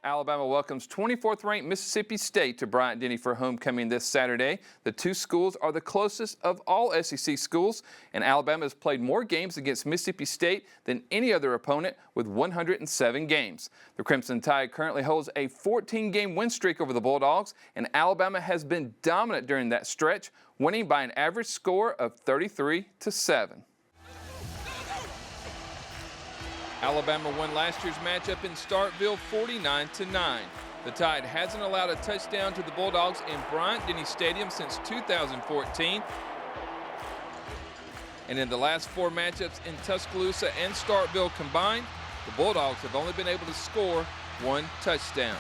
Alabama welcomes 24th-ranked Mississippi State to Bryant-Denny for homecoming this Saturday. The two schools are the closest of all SEC schools, and Alabama has played more games against Mississippi State than any other opponent with 107 games. The Crimson Tide currently holds a 14-game win streak over the Bulldogs, and Alabama has been dominant during that stretch, winning by an average score of 33-7. Alabama won last year's matchup in Starkville 49-9. The Tide hasn't allowed a touchdown to the Bulldogs in Bryant-Denny Stadium since 2014. And in the last four matchups in Tuscaloosa and Starkville combined, the Bulldogs have only been able to score one touchdown.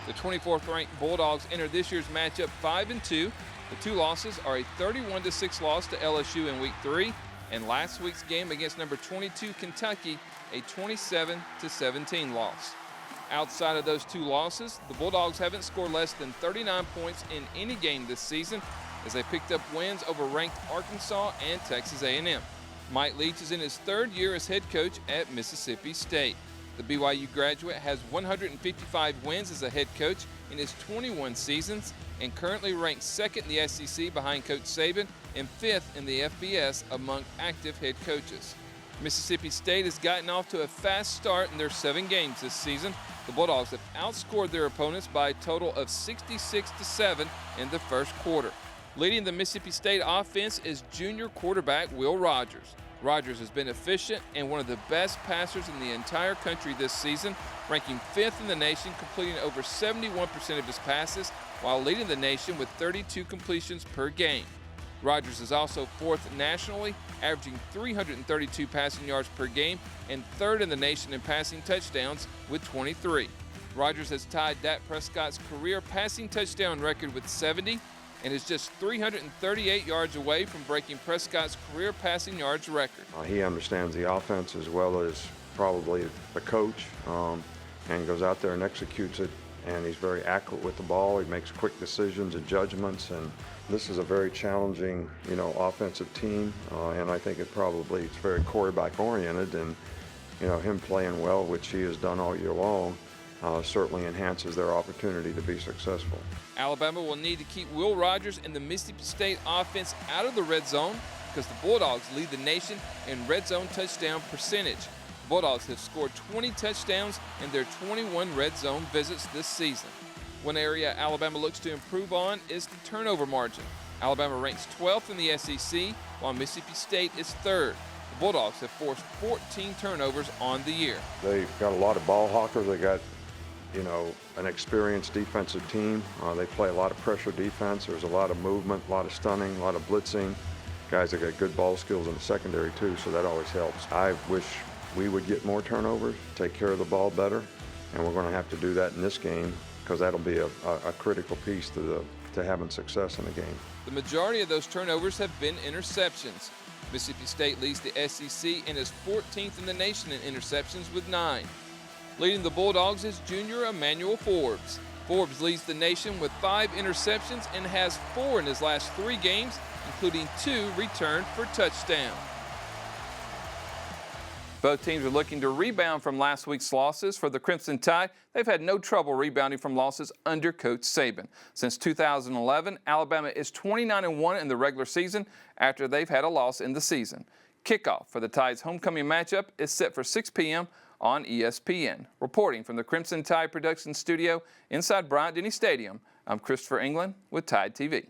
The 24th-ranked Bulldogs enter this year's matchup 5-2. The two losses are a 31-6 loss to LSU in Week 3, and last week's game against number 22 Kentucky, a 27-17 loss. Outside of those two losses, the Bulldogs haven't scored less than 39 points in any game this season, as they picked up wins over ranked Arkansas and Texas A&M. Mike Leach is in his third year as head coach at Mississippi State. The BYU graduate has 155 wins as a head coach in his 21 seasons and currently ranks second in the SEC behind Coach Saban and fifth in the FBS among active head coaches. Mississippi State has gotten off to a fast start in their 7 games this season. The Bulldogs have outscored their opponents by a total of 66-7 in the first quarter. Leading the Mississippi State offense is junior quarterback Will Rogers. Rogers has been efficient and one of the best passers in the entire country this season, ranking 5th in the nation, completing over 71% of his passes, while leading the nation with 32 completions per game. Rogers is also 4th nationally, averaging 332 passing yards per game and 3rd in the nation in passing touchdowns with 23. Rogers has tied Dak Prescott's career passing touchdown record with 70 and is just 338 yards away from breaking Prescott's career passing yards record. He understands the offense as well as probably the coach, and goes out there and executes it, and he's very accurate with the ball. He makes quick decisions and judgments, and this is a very challenging, offensive team, and I think it's very quarterback oriented, and him playing well, which he has done all year long, certainly enhances their opportunity to be successful. Alabama will need to keep Will Rogers and the Mississippi State offense out of the red zone because the Bulldogs lead the nation in red zone touchdown percentage. The Bulldogs have scored 20 touchdowns in their 21 red zone visits this season. One area Alabama looks to improve on is the turnover margin. Alabama ranks 12th in the SEC, while Mississippi State is 3rd. The Bulldogs have forced 14 turnovers on the year. They've got a lot of ball hawkers. They got an experienced defensive team. They play a lot of pressure defense. There's a lot of movement, a lot of stunning, a lot of blitzing. Guys that got good ball skills in the secondary too, so that always helps. I wish we would get more turnovers, take care of the ball better, and we're going to have to do that in this game because that'll be a critical piece to having success in the game. The majority of those turnovers have been interceptions. Mississippi State leads the SEC and is 14th in the nation in interceptions with 9. Leading the Bulldogs is junior Emmanuel Forbes. Forbes leads the nation with 5 interceptions and has 4 in his last 3 games, including 2 returned for touchdown. Both teams are looking to rebound from last week's losses. For the Crimson Tide, they've had no trouble rebounding from losses under Coach Saban. Since 2011, Alabama is 29-1 in the regular season after they've had a loss in the season. Kickoff for the Tide's homecoming matchup is set for 6 p.m. on ESPN. Reporting from the Crimson Tide production studio inside Bryant-Denny Stadium, I'm Christopher England with Tide TV.